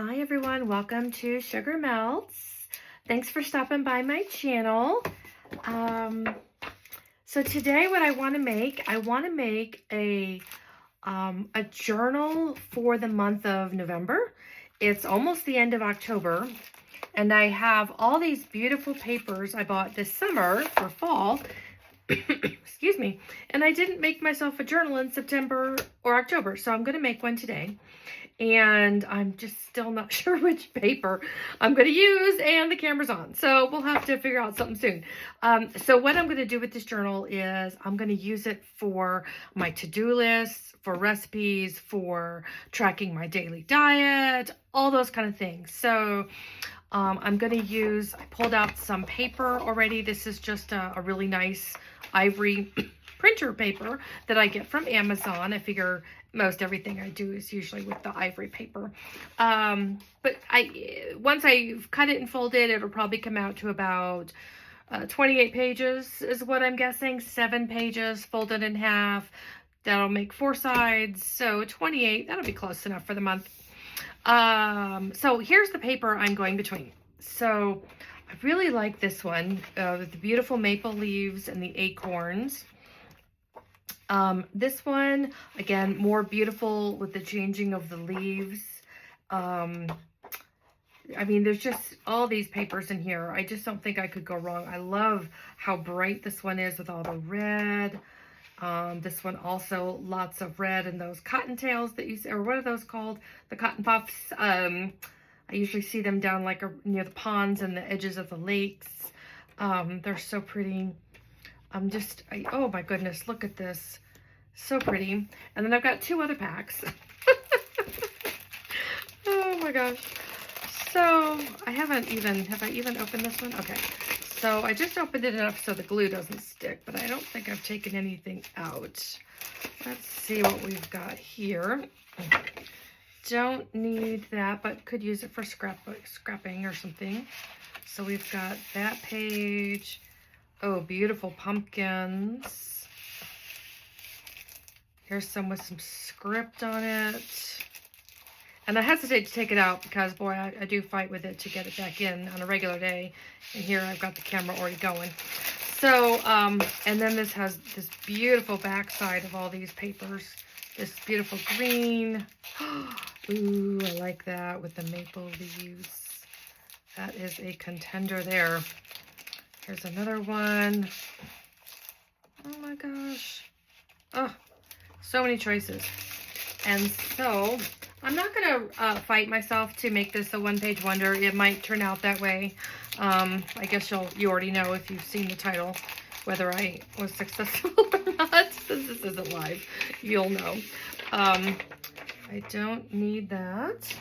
Hi everyone, welcome to Sugar Melts. Thanks for stopping by my channel. So today what I want to make a journal for the month of November. It's almost the end of October, and I have all these beautiful papers I bought this summer for fall. Excuse me. And I didn't make myself a journal in September or October, so I'm going to make one today. And I'm just still not sure which paper I'm going to use, and the camera's on. So we'll have to figure out something soon. So what I'm going to do with this journal is I'm going to use it for my to-do lists, for recipes, for tracking my daily diet, all those kind of things. So I'm going to use, I pulled out some paper already. This is just a really nice ivory printer paper that I get from Amazon. I figure most everything I do is usually with the ivory paper. But once I've cut it and folded, it'll probably come out to about 28 pages is what I'm guessing. 7 pages folded in half. That'll make 4 sides. So 28, that'll be close enough for the month. So here's the paper I'm going between. So I really like this one with the beautiful maple leaves and the acorns. This one, again, more beautiful with the changing of the leaves. I mean, there's just all these papers in here. I just don't think I could go wrong. I love how bright this one is with all the red. This one also, lots of red, and those cottontails that you see, or what are those called? The cotton puffs. I usually see them down like near the ponds and the edges of the lakes. They're so pretty. Oh my goodness, look at this. So pretty. And then I've got 2 other packs. Oh my gosh. So have I even opened this one? Okay. So I just opened it enough so the glue doesn't stick, but I don't think I've taken anything out. Let's see what we've got here. Don't need that, but could use it for scrapping or something. So we've got that page. Oh, beautiful pumpkins. Here's some with some script on it. And I hesitate to take it out because, boy, I do fight with it to get it back in on a regular day. And here I've got the camera already going. So, and then this has this beautiful backside of all these papers. This beautiful green. Ooh, I like that with the maple leaves. That is a contender there. Here's another one. Oh my gosh. Oh, so many choices. And so I'm not going to fight myself to make this a one-page wonder. It might turn out that way. I guess you already know if you've seen the title whether I was successful or not. Since this isn't live, you'll know. I don't need that.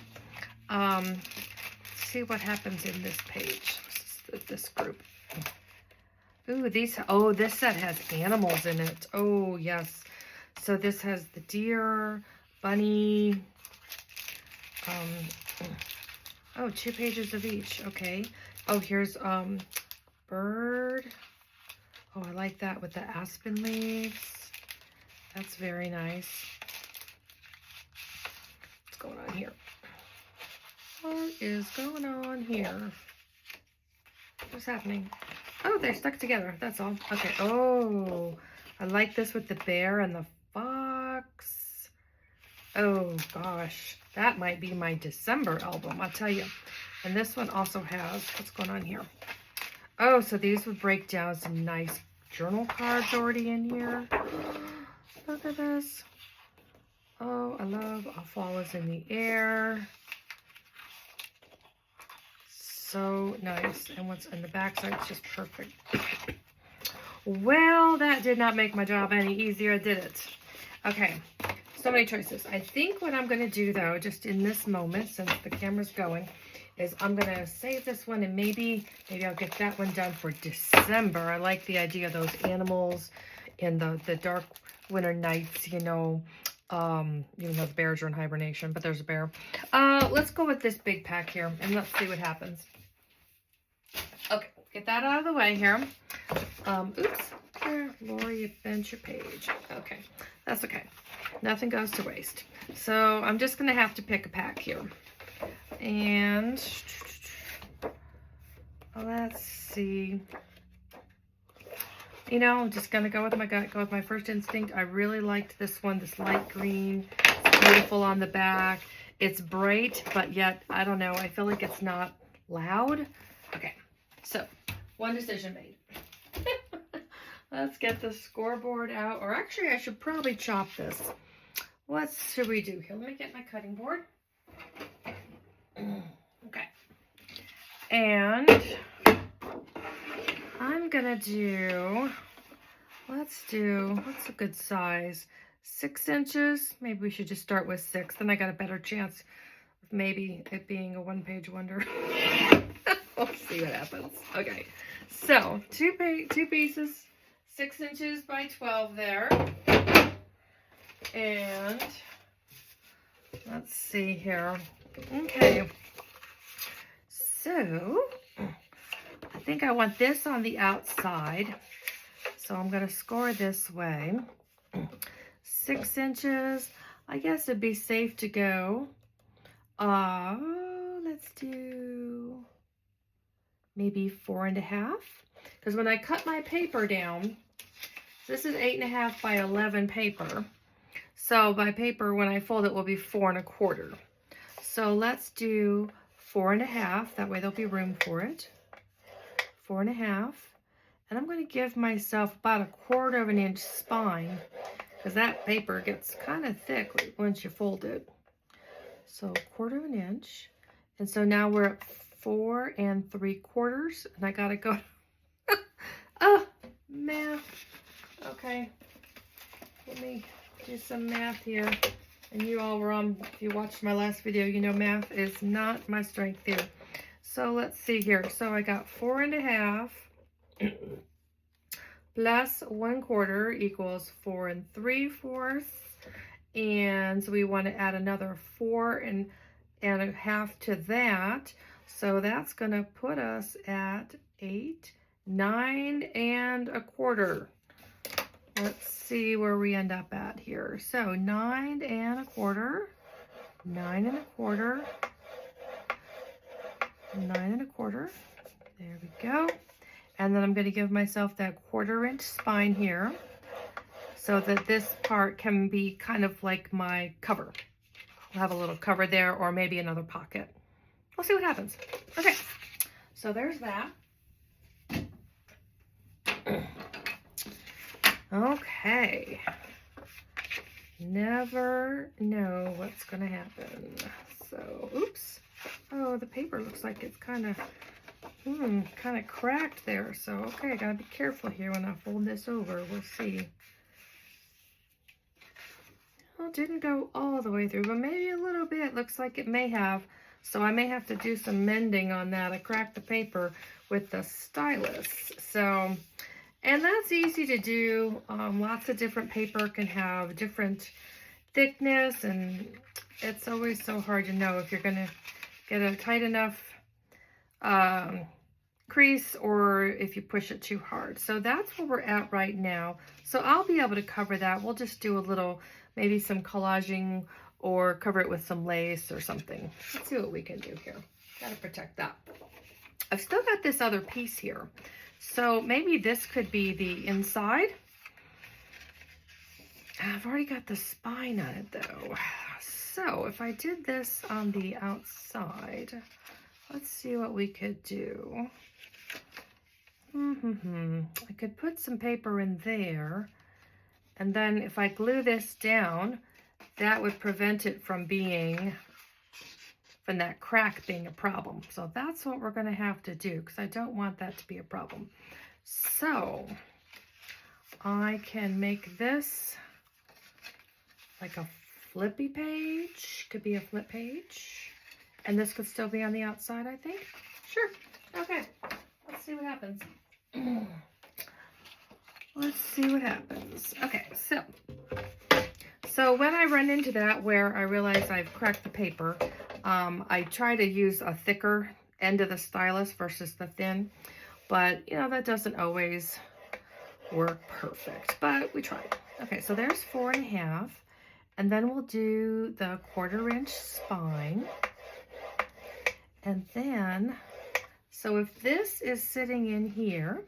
Let's see what happens in this page, this group. Ooh, this set has animals in it. Oh, yes. So this has the deer, bunny. Oh, 2 pages of each. Okay. Oh, here's bird. Oh, I like that with the aspen leaves. That's very nice. What's going on here? What is going on here? What's happening? Oh, they're stuck together. That's all. Okay. Oh, I like this with the bear and the fox. Oh, gosh. That might be my December album, I'll tell you. And this one also has, what's going on here? Oh, so these would break down some nice journal cards already in here. Look at this. Oh, I love Fall is in the Air. So nice. And what's in the back side is just perfect. Well, that did not make my job any easier, did it? Okay, so many choices. I think what I'm going to do, though, just in this moment, since the camera's going, is I'm going to save this one, and maybe I'll get that one done for December. I like the idea of those animals in the dark winter nights, you know. Even though the bears are in hibernation, but there's a bear. Let's go with this big pack here, and let's see what happens. Okay, get that out of the way here. Oops, here, Lori Adventure page. Okay, that's okay. Nothing goes to waste. So I'm just going to have to pick a pack here. And let's see. You know, I'm just gonna go with my gut, go with my first instinct. I really liked this one, this light green. It's beautiful on the back. It's bright, but yet, I don't know, I feel like it's not loud. Okay, so one decision made. Let's get the scoreboard out, or actually I should probably chop this. What should we do here? Let me get my cutting board. Okay, and I'm gonna do, what's a good size? 6 inches. Maybe we should just start with 6. Then I got a better chance of maybe it being a one-page wonder. We'll see what happens. Okay, so two pieces, 6 inches by 12 there. And let's see here. Okay, so I think I want this on the outside, so I'm going to score this way. 6 inches. I guess it'd be safe to go. Let's do maybe 4.5. Because when I cut my paper down, this is 8.5 by 11 paper. So my paper, when I fold it, will be 4.25. So let's do 4.5. That way there'll be room for it. 4.5. And I'm going to give myself about 1/4 of an inch spine, because that paper gets kind of thick once you fold it. So 1/4 of an inch. And so now we're at 4 3/4. And I got to go. Oh, math. Okay. Let me do some math here. And you all were on, if you watched my last video, you know math is not my strength here. So let's see here. So I got 4.5 plus 1/4 equals 4 3/4. And so we want to add another 4.5 to that. So that's going to put us at 8, 9 1/4. Let's see where we end up at here. So 9 1/4, 9 1/4, 9 1/4. There we go. And then I'm going to give myself that 1/4 inch spine here, so that this part can be kind of like my cover. I'll have a little cover there, or maybe another pocket. We'll see what happens. Okay, so there's that. Okay. Never know what's going to happen. So, oops. Oh, the paper looks like it's kind of cracked there. So, okay, I got to be careful here when I fold this over. We'll see. Well, it didn't go all the way through, but maybe a little bit. Looks like it may have. So I may have to do some mending on that. I cracked the paper with the stylus. So, and that's easy to do. Lots of different paper can have different thickness, and it's always so hard to know if you're going to get a tight enough crease or if you push it too hard. So that's where we're at right now. So I'll be able to cover that. We'll just do a little, maybe some collaging, or cover it with some lace or something. Let's see what we can do here. Got to protect that. I've still got this other piece here. So maybe this could be the inside. I've already got the spine on it though. So if I did this on the outside, let's see what we could do. I could put some paper in there, and then if I glue this down, that would prevent it from that crack being a problem. So that's what we're going to have to do, because I don't want that to be a problem. So I can make this like a flippy page. Could be a flip page. And this could still be on the outside, I think. Sure. Okay. Let's see what happens. Let's see what happens. Okay, so when I run into that where I realize I've cracked the paper, I try to use a thicker end of the stylus versus the thin, but you know, that doesn't always work perfect, but we tried. Okay, so there's 4.5, and then we'll do the 1/4 inch spine, And then, so if this is sitting in here,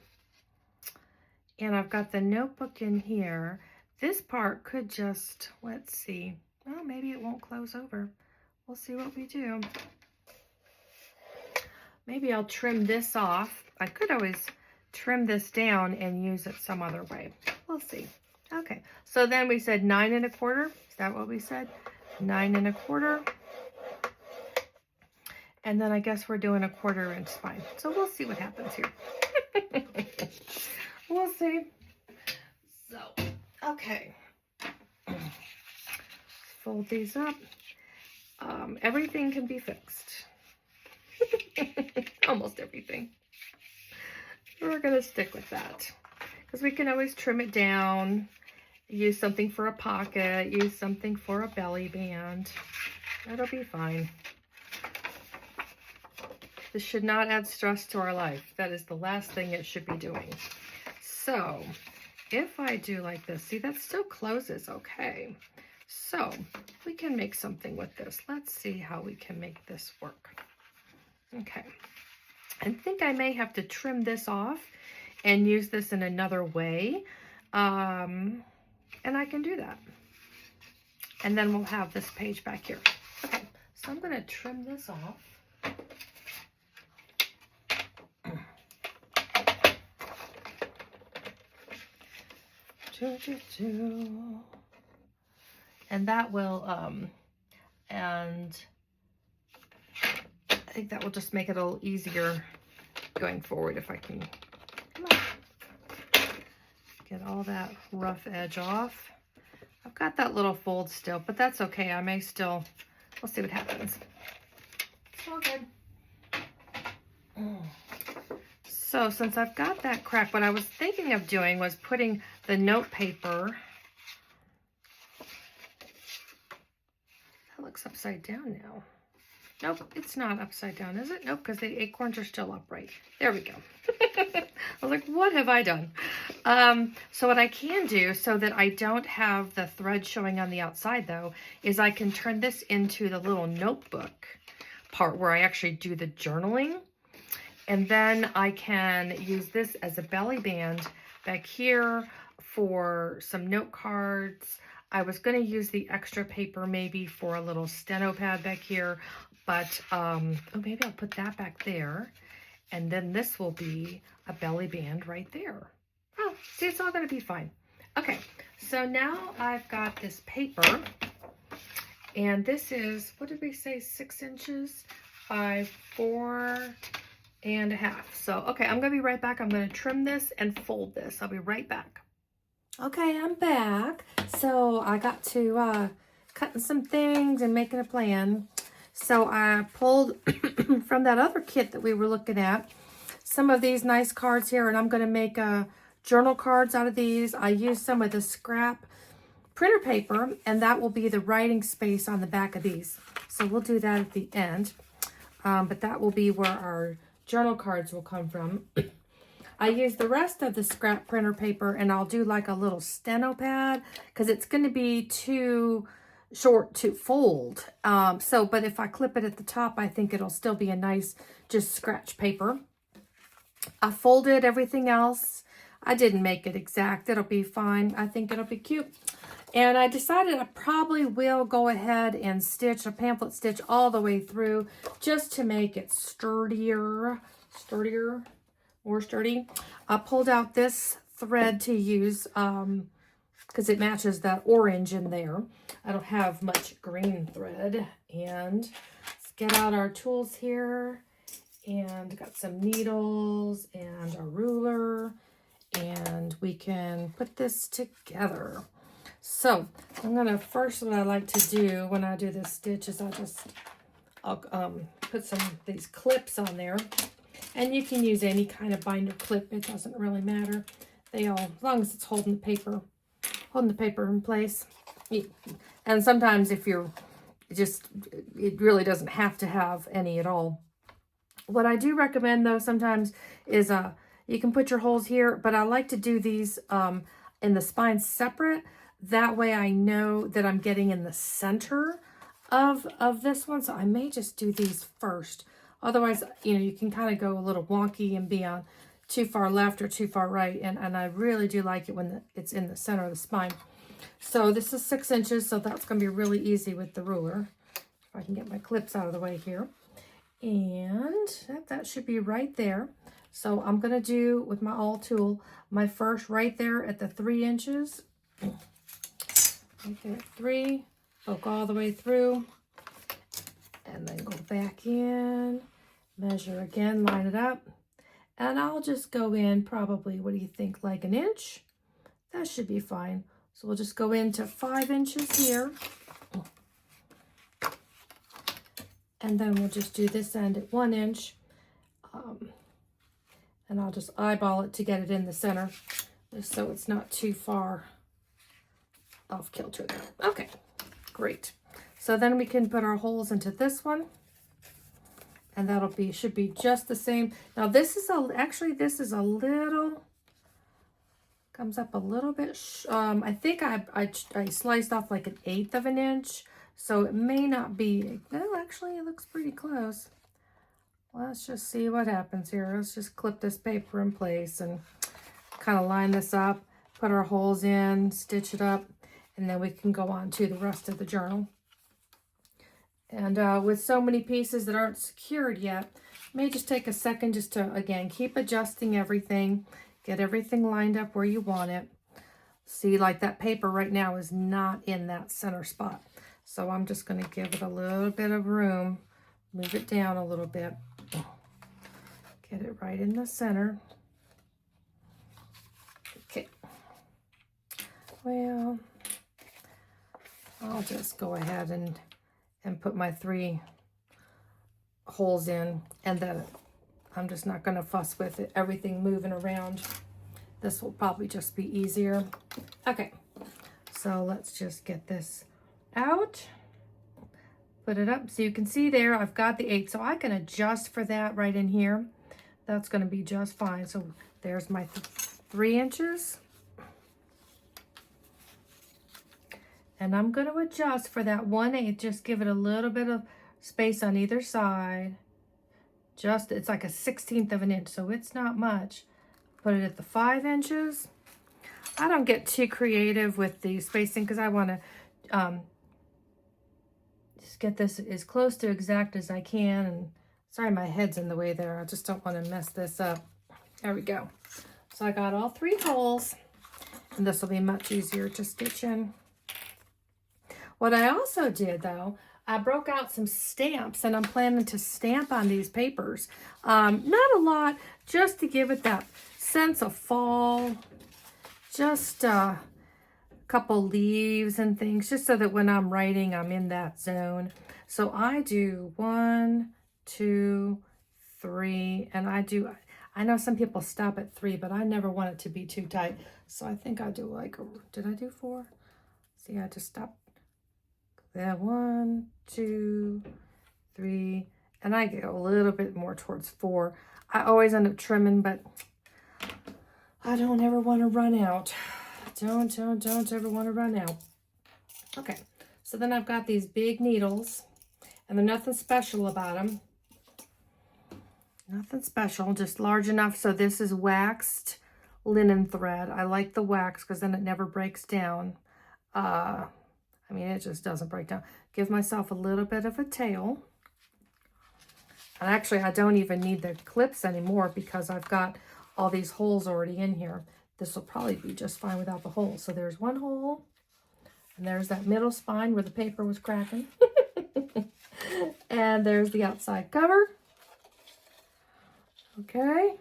and I've got the notebook in here, this part could just, let's see, well, maybe it won't close over. We'll see what we do. Maybe I'll trim this off. I could always trim this down and use it some other way. We'll see. Okay, so then we said 9 1/4. Is that what we said? 9 1/4. And then I guess we're doing a 1/4 inch spine. So we'll see what happens here. We'll see. So, okay. Fold these up. Everything can be fixed. Almost everything. We're going to stick with that. Because we can always trim it down. Use something for a pocket. Use something for a belly band. That'll be fine. This should not add stress to our life. That is the last thing it should be doing. So, if I do like this, see, that still closes okay. So, we can make something with this. Let's see how we can make this work. Okay. I think I may have to trim this off and use this in another way. And I can do that. And then we'll have this page back here. Okay, so I'm going to trim this off. And that will, and I think that will just make it a little easier going forward if I can, come on, get all that rough edge off. I've got that little fold still, but that's okay. I may still, we'll see what happens. It's all good. So since I've got that crack, what I was thinking of doing was putting the note paper, that looks upside down now. Nope, it's not upside down, is it? Nope, because the acorns are still upright. There we go. I was like, what have I done? So what I can do so that I don't have the thread showing on the outside though, is I can turn this into the little notebook part where I actually do the journaling. And then I can use this as a belly band back here for some note cards. I was going to use the extra paper maybe for a little steno pad back here, but oh, maybe I'll put that back there. And then this will be a belly band right there. Oh, see, it's all going to be fine. Okay, so now I've got this paper, and this is, what did we say, 6 inches by 4.5. So, okay, I'm going to be right back. I'm going to trim this and fold this. I'll be right back. Okay, I'm back. So I got to cutting some things and making a plan. So I pulled from that other kit that we were looking at some of these nice cards here, and I'm going to make journal cards out of these. I used some of the scrap printer paper, and that will be the writing space on the back of these. So we'll do that at the end. But that will be where our journal cards will come from. I use the rest of the scrap printer paper, and I'll do like a little steno pad because it's going to be too short to fold. But if I clip it at the top, I think it'll still be a nice just scratch paper. I folded everything else. I didn't make it exact. It'll be fine. I think it'll be cute. And I decided I probably will go ahead and stitch a pamphlet stitch all the way through just to make it sturdier, more sturdy. I pulled out this thread to use because it matches that orange in there. I don't have much green thread. And let's get out our tools here. And got some needles and a ruler. And we can put this together. So I'm gonna first, what I like to do when I do this stitch is I'll put some of these clips on there, and you can use any kind of binder clip. It doesn't really matter. They all, as long as it's holding the paper in place. And sometimes if you're it really doesn't have to have any at all. What I do recommend though sometimes is you can put your holes here, but I like to do these in the spine separate. That way I know that I'm getting in the center of this one. So I may just do these first. Otherwise, you know, you can kind of go a little wonky and be on too far left or too far right. And I really do like it when it's in the center of the spine. So this is 6 inches, so that's going to be really easy with the ruler. If I can get my clips out of the way here. And that should be right there. So I'm going to do, with my awl tool, my first right there at the 3 inches. Right there at 3. Poke all the way through. And then go back in. Measure again, line it up. And I'll just go in probably, what do you think, like 1 inch? That should be fine. So we'll just go into 5 inches here. And then we'll just do this end at 1 inch. And I'll just eyeball it to get it in the center, just so it's not too far off kilter there. Okay, great. So then we can put our holes into this one. And that'll be, should be just the same. Now this is actually this is a little, comes up a little bit, I think I sliced off like 1/8 of an inch. So it may not be, no, actually it looks pretty close. Let's just see what happens here. Let's just clip this paper in place and kind of line this up, put our holes in, stitch it up, and then we can go on to the rest of the journal. And with so many pieces that aren't secured yet, it may just take a second just to, again, keep adjusting everything, get everything lined up where you want it. See, like that paper right now is not in that center spot. So I'm just going to give it a little bit of room, move it down a little bit, get it right in the center. Okay. Well, I'll just go ahead and put my 3 holes in, and then I'm just not going to fuss with it, everything moving around. This will probably just be easier. Okay, so let's just get this out, put it up. So you can see there, I've got the 8, so I can adjust for that right in here. That's going to be just fine. So there's my 3 inches. And I'm going to adjust for that 1/8, just give it a little bit of space on either side. Just, it's like a 1/16 of an inch, so it's not much. Put it at the 5 inches. I don't get too creative with the spacing because I want to just get this as close to exact as I can. And sorry, my head's in the way there. I just don't want to mess this up. There we go. So I got all 3 holes, and this will be much easier to stitch in. What I also did, though, I broke out some stamps, and I'm planning to stamp on these papers. Not a lot, just to give it that sense of fall. Just a couple leaves and things, just so that when I'm writing, I'm in that zone. So I do 1, 2, 3, and I know some people stop at 3, but I never want it to be too tight. So I think I do like, did I do 4? See, I just stopped. There, 1, 2, 3, and I get a little bit more towards 4. I always end up trimming, but I don't ever want to run out. Don't ever want to run out. Okay, so then I've got these big needles, and they're nothing special about them. Nothing special, just large enough. So this is waxed linen thread. I like the wax because then it never breaks down. I mean, it just doesn't break down. Give myself a little bit of a tail. And actually, I don't even need the clips anymore because I've got all these holes already in here. This will probably be just fine without the holes. So there's 1 hole. And there's that middle spine where the paper was cracking. And there's the outside cover. Okay.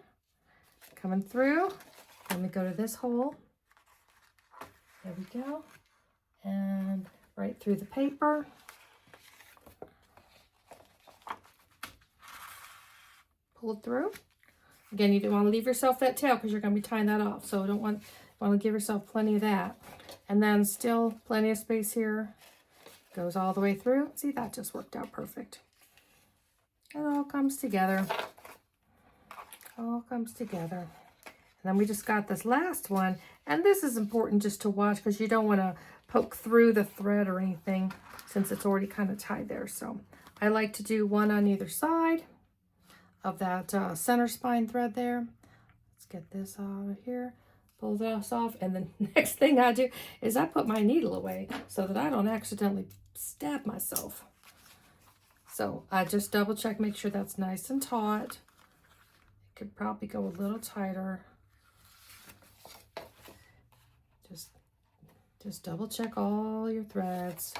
Coming through. Let me go to this hole. There we go. And right through the paper. Pull it through. Again, you don't want to leave yourself that tail because you're going to be tying that off. So don't want to give yourself plenty of that. And then still plenty of space here. Goes all the way through. See, that just worked out perfect. It all comes together. All comes together. And then we just got this last one. And this is important just to watch because you don't want to poke through the thread or anything since it's already kind of tied there. So I like to do 1 on either side. of that center spine thread there. Let's get this out of here. Pull this off, and the next thing I do is I put my needle away so that I don't accidentally stab myself. So I just double check, make sure that's nice and taut. It could probably go a little tighter. Just double check all your threads.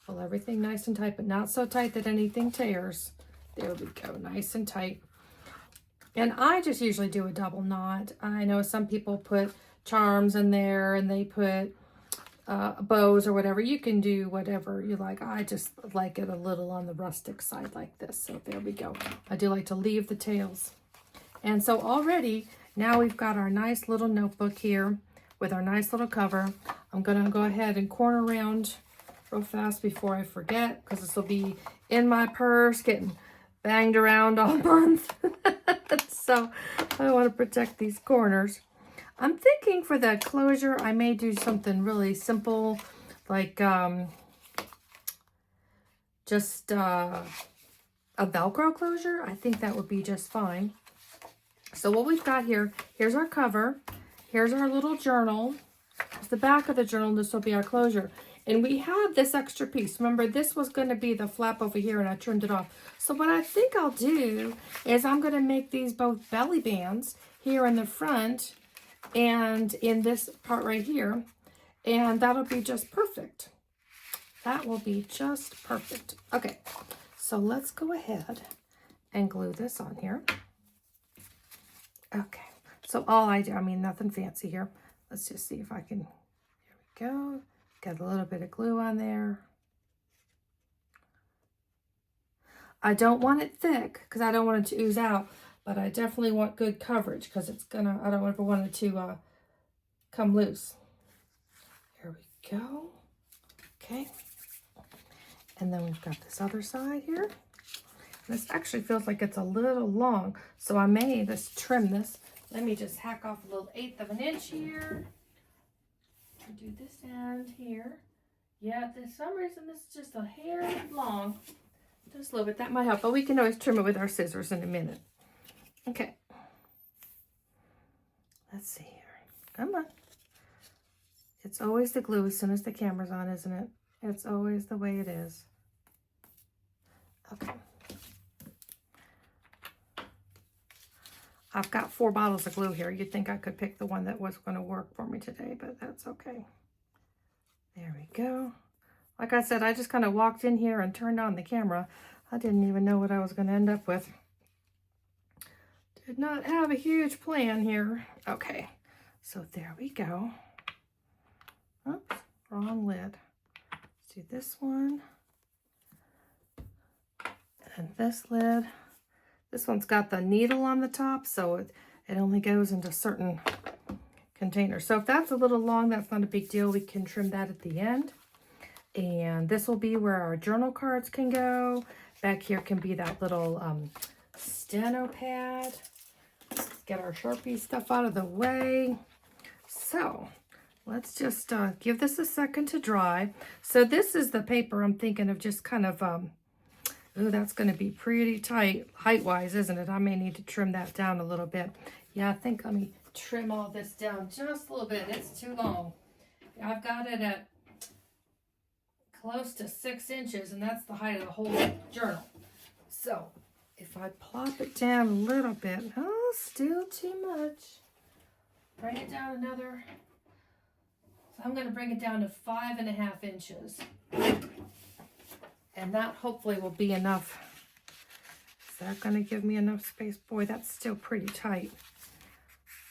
Pull everything nice and tight, but not so tight that anything tears. There we go, nice and tight. And I just usually do a double knot. I know some people put charms in there and they put bows or whatever. You can do whatever you like. I just like it a little on the rustic side like this. So there we go. I do like to leave the tails. And so already, now we've got our nice little notebook here with our nice little cover. I'm going to go ahead and corner around real fast before I forget, because this will be in my purse getting banged around all month. So I want to protect these corners. I'm thinking for the closure, I may do something really simple, like just a Velcro closure. I think that would be just fine. So what we've got here, here's our cover. Here's our little journal. It's the back of the journal. This will be our closure. And we have this extra piece. Remember, this was going to be the flap over here, and I trimmed it off. So what I think I'll do is I'm going to make these both belly bands here in the front and in this part right here. And that'll be just perfect. That will be just perfect. Okay, so let's go ahead and glue this on here. Okay, so all I do, I mean, nothing fancy here. Let's just see if I can, here we go. Get a little bit of glue on there. I don't want it thick because I don't want it to ooze out, but I definitely want good coverage because it's gonna, I don't ever want it to come loose. Here we go. Okay. And then we've got this other side here. This actually feels like it's a little long, so I may just trim this. Let me just hack off a little 1/8 of an inch here. Do this end here. Yeah, for some reason this is just a hair long. Just a little bit. That might help, but we can always trim it with our scissors in a minute. Okay. Let's see here. Come on. It's always the glue as soon as the camera's on, isn't it? It's always the way it is. Okay. I've got 4 bottles of glue here. You'd think I could pick the one that was going to work for me today, but that's okay. There we go. Like I said, I just kind of walked in here and turned on the camera. I didn't even know what I was going to end up with. Did not have a huge plan here. Okay, so there we go. Oops, wrong lid. Let's do this one. And this lid. This one's got the needle on the top, so it only goes into certain containers. So if that's a little long, that's not a big deal. We can trim that at the end. And this will be where our journal cards can go. Back here can be that little steno pad. Let's get our Sharpie stuff out of the way. So let's just give this a second to dry. So this is the paper I'm thinking of just kind of... ooh, that's going to be pretty tight height-wise, isn't it? I may need to trim that down a little bit. Yeah, I think let me trim all this down just a little bit. It's too long. I've got it at close to 6 inches, and that's the height of the whole journal. So if I plop it down a little bit, oh, still too much. Bring it down another. So I'm going to bring it down to 5.5 inches. And that hopefully will be enough. Is that going to give me enough space? Boy, that's still pretty tight.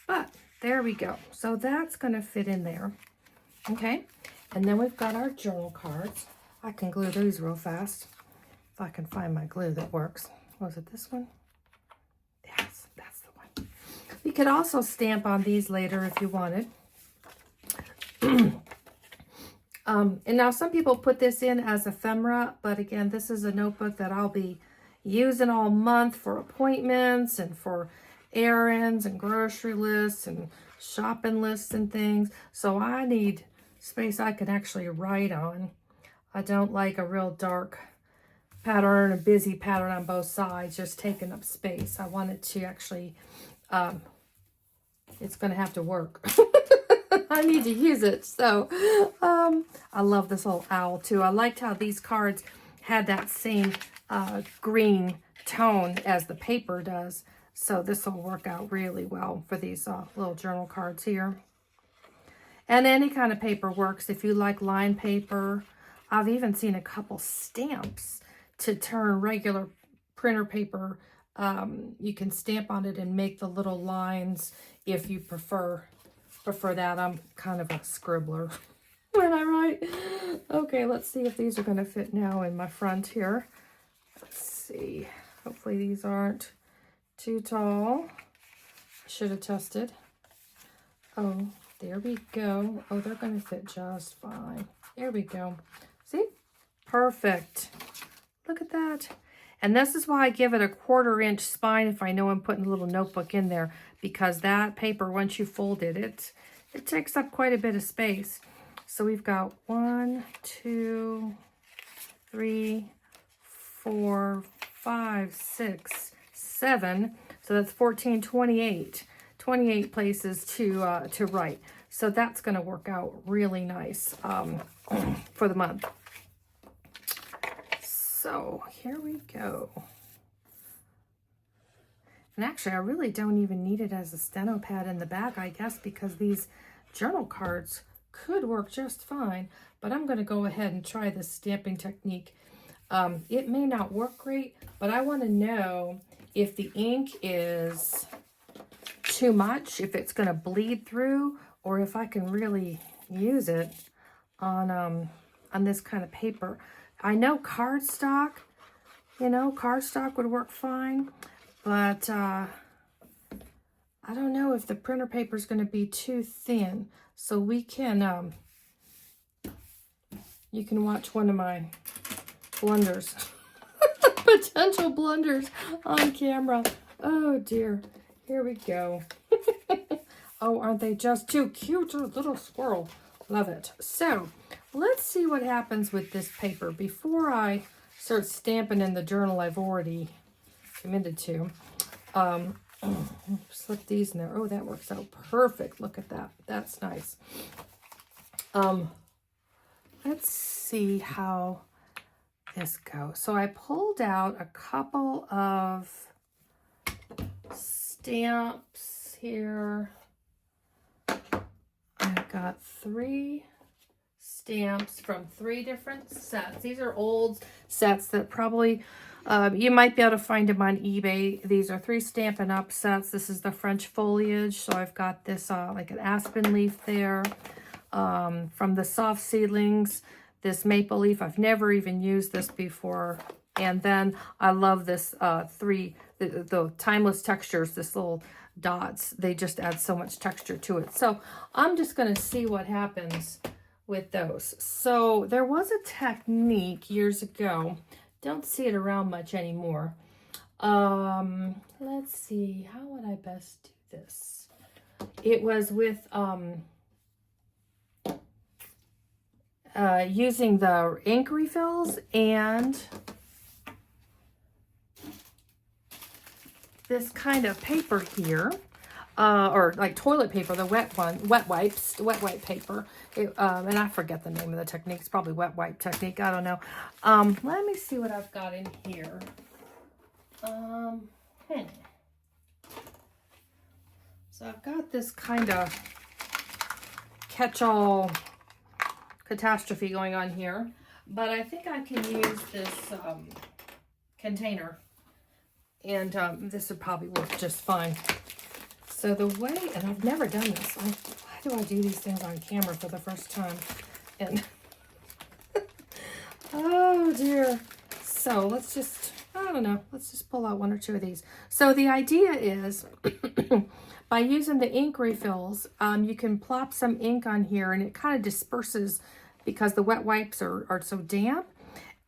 But there we go. So that's going to fit in there. Okay. And then we've got our journal cards. I can glue these real fast. If I can find my glue that works. Was it this one? Yes, that's the one. You could also stamp on these later if you wanted. And now some people put this in as ephemera, but again, this is a notebook that I'll be using all month for appointments and for errands and grocery lists and shopping lists and things. So I need space I can actually write on. I don't like a real dark pattern, a busy pattern on both sides, just taking up space. I want it to actually, it's going to have to work. I need to use it. So I love this little owl too. I liked how these cards had that same green tone as the paper does. So this will work out really well for these little journal cards here. And any kind of paper works. If you like line paper, I've even seen a couple stamps to turn regular printer paper. You can stamp on it and make the little lines if you prefer that. I'm kind of a scribbler when I write. Okay, let's see if these are going to fit now in my front here. Let's see. Hopefully these aren't too tall. I should have tested. Oh, there we go. Oh, they're going to fit just fine. There we go. See? Perfect. Look at that. And this is why I give it a 1/4 inch spine if I know I'm putting a little notebook in there, because that paper, once you fold it, it takes up quite a bit of space. So we've got 1, 2, 3, 4, 5, 6, 7. So that's 14, 28. 28 places to write. So that's going to work out really nice for the month. So here we go. And actually, I really don't even need it as a steno pad in the back, I guess, because these journal cards could work just fine. But I'm going to go ahead and try this stamping technique. It may not work great, but I want to know if the ink is too much, if it's going to bleed through, or if I can really use it on this kind of paper. I know cardstock, cardstock would work fine, but I don't know if the printer paper is going to be too thin. So we can, you can watch one of my blunders, potential blunders on camera. Oh dear, here we go. Oh, aren't they just too cute? Little squirrel. Love it. So let's see what happens with this paper before I start stamping in the journal I've already committed to. Slip these in there. Oh, that works out perfect. Look at that. That's nice. Let's see how this goes. So I pulled out a couple of stamps here. I've got 3 stamps from 3 different sets. These are old sets that probably you might be able to find them on eBay. These are 3 Stampin' Up sets. This is the French foliage. So I've got this like an aspen leaf there. From the soft seedlings, this maple leaf. I've never even used this before. And then I love this the timeless textures, this little dots. They just add so much texture to it. So I'm just going to see what happens with those. So there was a technique years ago. Don't see it around much anymore. Let's see. How would I best do this? It was with using the ink refills and this kind of paper here, or like toilet paper, the wet wipe paper. And I forget the name of the technique. It's probably wet wipe technique. I don't know. Let me see what I've got in here. So I've got this kind of catch-all catastrophe going on here, but I think I can use this container, and this would probably work just fine. So the way, and I've never done this, why do I do these things on camera for the first time? And oh dear. So let's just, I don't know, let's just pull out 1 or 2 of these. So the idea is by using the ink refills, you can plop some ink on here and it kind of disperses because the wet wipes are so damp.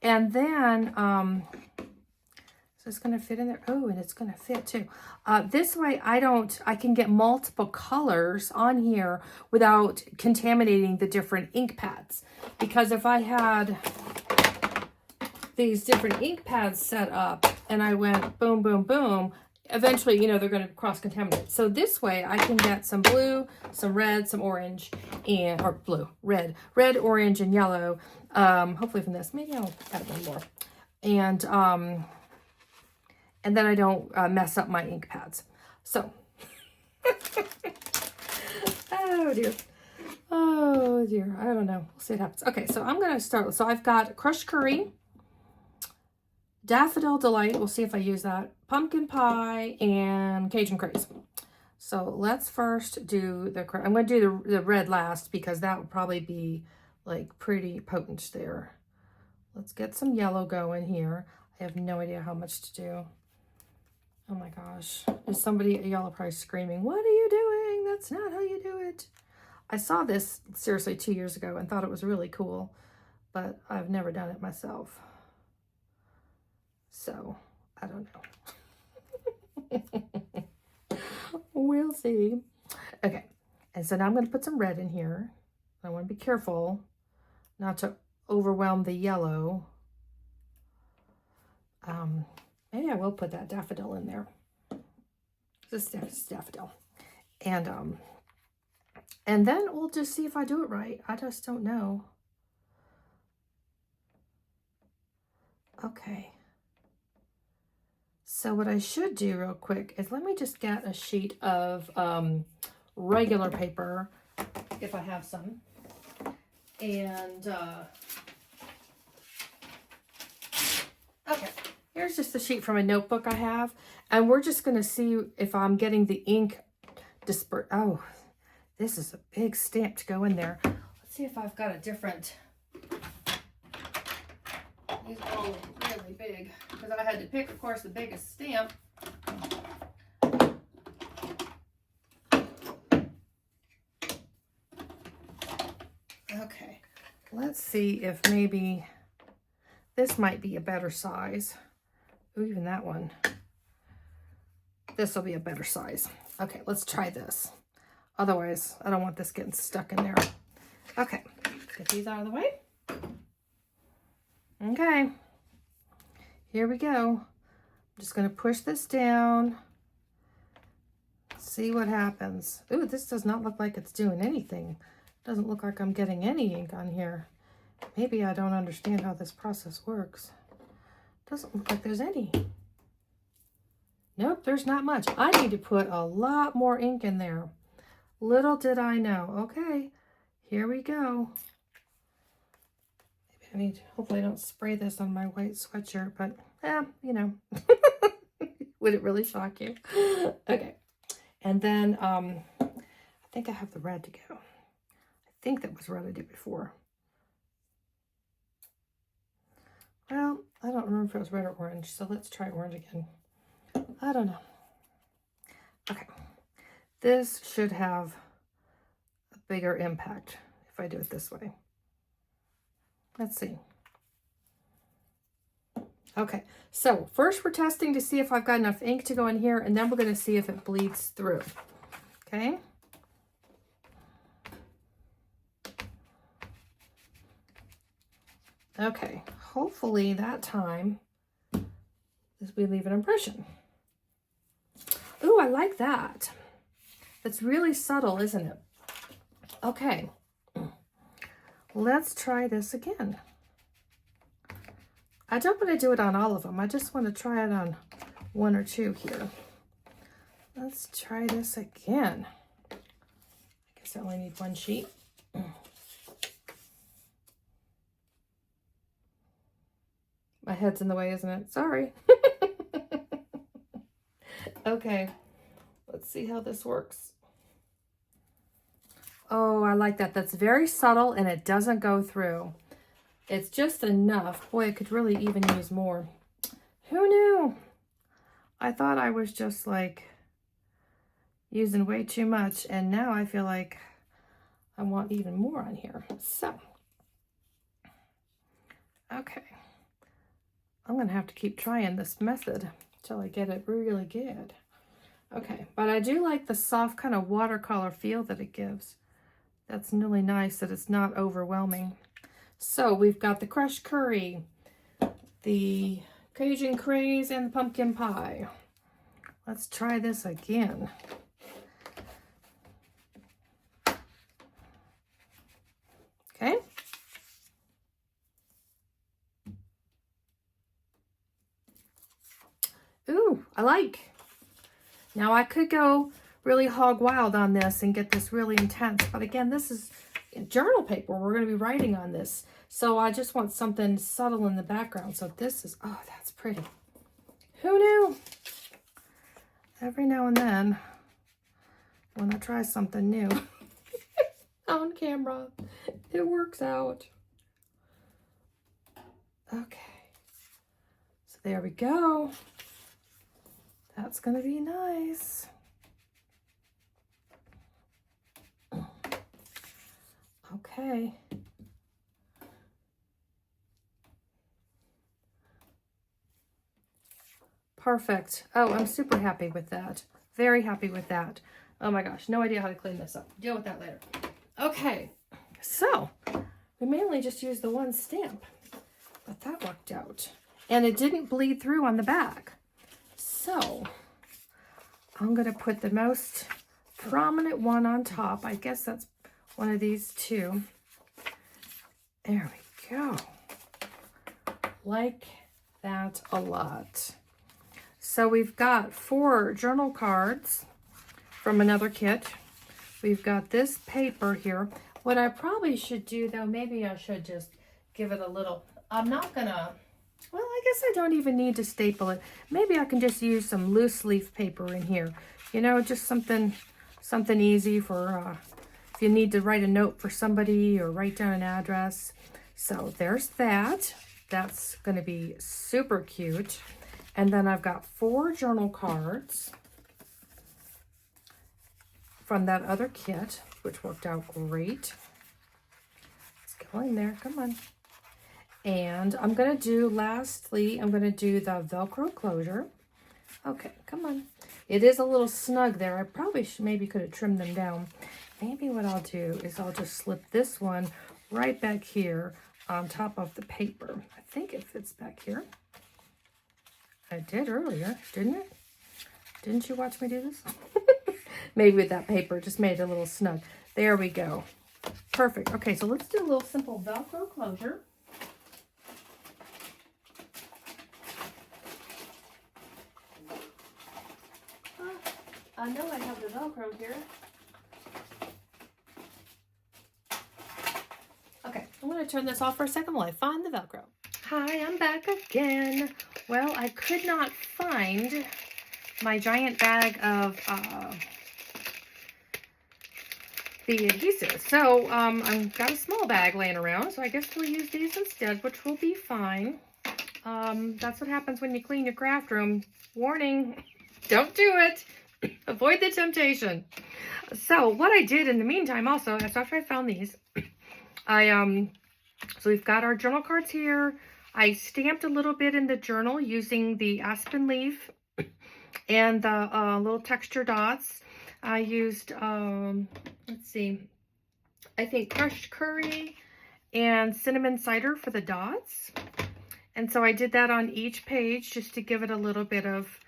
And then, so it's going to fit in there. Oh, and it's going to fit too. This way I can get multiple colors on here without contaminating the different ink pads. Because if I had these different ink pads set up, and I went boom, boom, boom. Eventually, you know, they're going to cross-contaminate. So this way I can get some blue, some red, some orange, and, or blue, red, orange, and yellow. Hopefully from this. Maybe I'll add one more. And then I don't mess up my ink pads. So, oh dear. Oh dear, I don't know. We'll see what happens. Okay, so I'm going to start. So I've got crushed curry, Daffodil Delight, we'll see if I use that, pumpkin pie, and Cajun Craze. So let's first do the, I'm going to do the red last because that would probably be like pretty potent there. Let's get some yellow going here. I have no idea how much to do. Oh my gosh. There's somebody at Yellow Price screaming, "What are you doing? That's not how you do it." I saw this seriously 2 years ago and thought it was really cool, but I've never done it myself. So, I don't know. We'll see. Okay, and so now I'm going to put some red in here. I want to be careful not to overwhelm the yellow. Maybe I will put that daffodil in there. This is daffodil. And then we'll just see if I do it right. I just don't know. Okay. So what I should do real quick is let me just get a sheet of regular paper, if I have some. And, okay, here's just a sheet from a notebook I have. And we're just going to see if I'm getting the ink dispersed. Oh, this is a big stamp to go in there. Let's see if I've got a different. These are all really big because I had to pick, of course, the biggest stamp. Okay, let's see if maybe this might be a better size. Ooh, even that one. This will be a better size. Okay, let's try this. Otherwise, I don't want this getting stuck in there. Okay, get these out of the way. Okay, here we go. I'm just going to push this down. See what happens. Ooh, this does not look like it's doing anything. Doesn't look like I'm getting any ink on here. Maybe I don't understand how this process works. Doesn't look like there's any. Nope, there's not much. I need to put a lot more ink in there. Little did I know. Okay, here we go. I need, hopefully I don't spray this on my white sweatshirt, but you know, would it really shock you? Okay, and then I think I have the red to go. I think that was red I did before. Well, I don't remember if it was red or orange, so let's try orange again. I don't know. Okay, this should have a bigger impact if I do it this way. Let's see. Okay, so first we're testing to see if I've got enough ink to go in here, and then we're going to see if it bleeds through. Okay. Okay, hopefully that time we leave an impression. Ooh, I like that. It's really subtle, isn't it? Okay. Let's try this again. I don't want to do it on all of them. I just want to try it on one or two here. Let's try this again. I guess I only need one sheet. My head's in the way, isn't it? Sorry. Okay, let's see how this works. Oh, I like that. That's very subtle and it doesn't go through. It's just enough. Boy, I could really even use more. Who knew? I thought I was just like using way too much, and now I feel like I want even more on here. So, okay. I'm going to have to keep trying this method until I get it really good. Okay, but I do like the soft kind of watercolor feel that it gives. That's really nice that it's not overwhelming. So we've got the crushed curry, the Cajun Craze and the pumpkin pie. Let's try this again. Okay. Ooh, I like. Now I could go really hog wild on this and get this really intense, but again, this is journal paper. We're going to be writing on this. So I just want something subtle in the background. So this is, oh, that's pretty. Who knew? Every now and then, when I try something new on camera, it works out. Okay. So there we go. That's going to be nice. Okay. Perfect. Oh, I'm super happy with that. Very happy with that. Oh my gosh, no idea how to clean this up. Deal with that later. Okay, so we mainly just used the one stamp, but that worked out. And it didn't bleed through on the back. So I'm going to put the most prominent one on top. I guess that's one of these two. There we go. Like that a lot. So we've got 4 journal cards from another kit. We've got this paper here. What I probably should do though, maybe I should just give it a little, I'm not gonna, well, I guess I don't even need to staple it. Maybe I can just use some loose leaf paper in here. You know, just something easy for if you need to write a note for somebody or write down an address. So there's that. That's gonna be super cute. And then I've got 4 journal cards from that other kit, which worked out great. Let's go in there, come on. And I'm gonna do, lastly, I'm gonna do the Velcro closure. Okay, come on. It is a little snug there. I probably maybe could have trimmed them down. Maybe what I'll do is I'll just slip this one right back here on top of the paper. I think it fits back here. I did earlier, didn't it? Didn't you watch me do this? Maybe with that paper, just made it a little snug. There we go. Perfect. Okay, so let's do a little simple Velcro closure. I know I have the Velcro here. Okay, I'm going to turn this off for a second while I find the Velcro. Hi, I'm back again. Well, I could not find my giant bag of the adhesive. So I've got a small bag laying around, so I guess we'll use these instead, which will be fine. That's what happens when you clean your craft room. Warning, don't do it. Avoid the temptation. So what I did in the meantime also, after I found these, so we've got our journal cards here. I stamped a little bit in the journal using the aspen leaf and the little texture dots. I used, let's see, I think crushed curry and cinnamon cider for the dots. And so I did that on each page just to give it a little bit of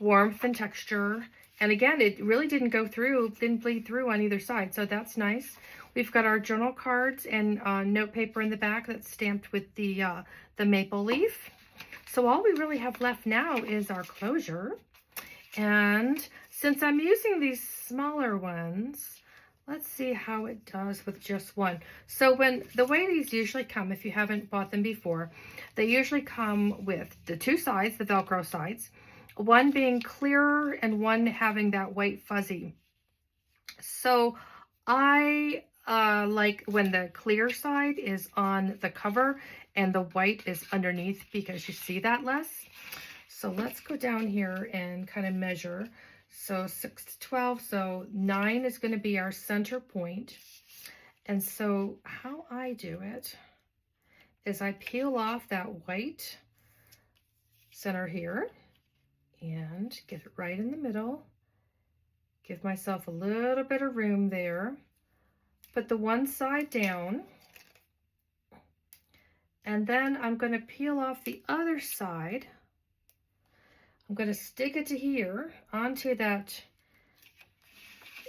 warmth and texture. And again, it really didn't go through, didn't bleed through on either side. So that's nice. We've got our journal cards and note paper in the back that's stamped with the maple leaf. So all we really have left now is our closure. And since I'm using these smaller ones, let's see how it does with just one. So the way these usually come, if you haven't bought them before, they usually come with the 2 sides, the Velcro sides, one being clearer and one having that white fuzzy. So I like when the clear side is on the cover and the white is underneath because you see that less. So let's go down here and kind of measure. So 6 to 12, so 9 is going to be our center point. And so how I do it is I peel off that white center here and get it right in the middle. Give myself a little bit of room there. Put the one side down And then I'm going to peel off the other side. I'm going to stick it to here, onto that,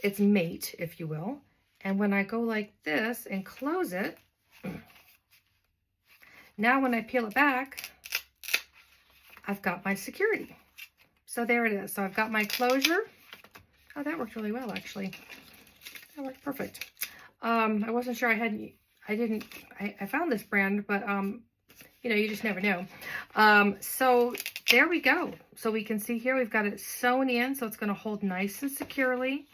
its mate, if you will. And when I go like this and close it, now when I peel it back, I've got my security. So there it is. So I've got my closure. Oh, that worked really well, actually. That worked perfect. I wasn't sure I found this brand, but you know, you just never know. So there we go. So we can see here, we've got it sewn in, so it's going to hold nice and securely.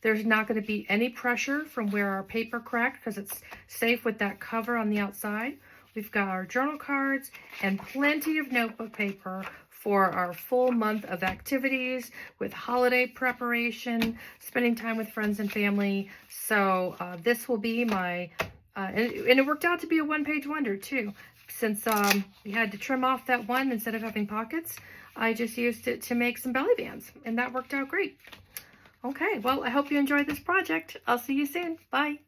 There's not going to be any pressure from where our paper cracked because it's safe with that cover on the outside. We've got our journal cards and plenty of notebook paper for our full month of activities with holiday preparation, spending time with friends and family. So this will be my, and it worked out to be a one-page wonder too. Since we had to trim off that one instead of having pockets, I just used it to make some belly bands, and that worked out great. Okay, well, I hope you enjoyed this project. I'll see you soon. Bye.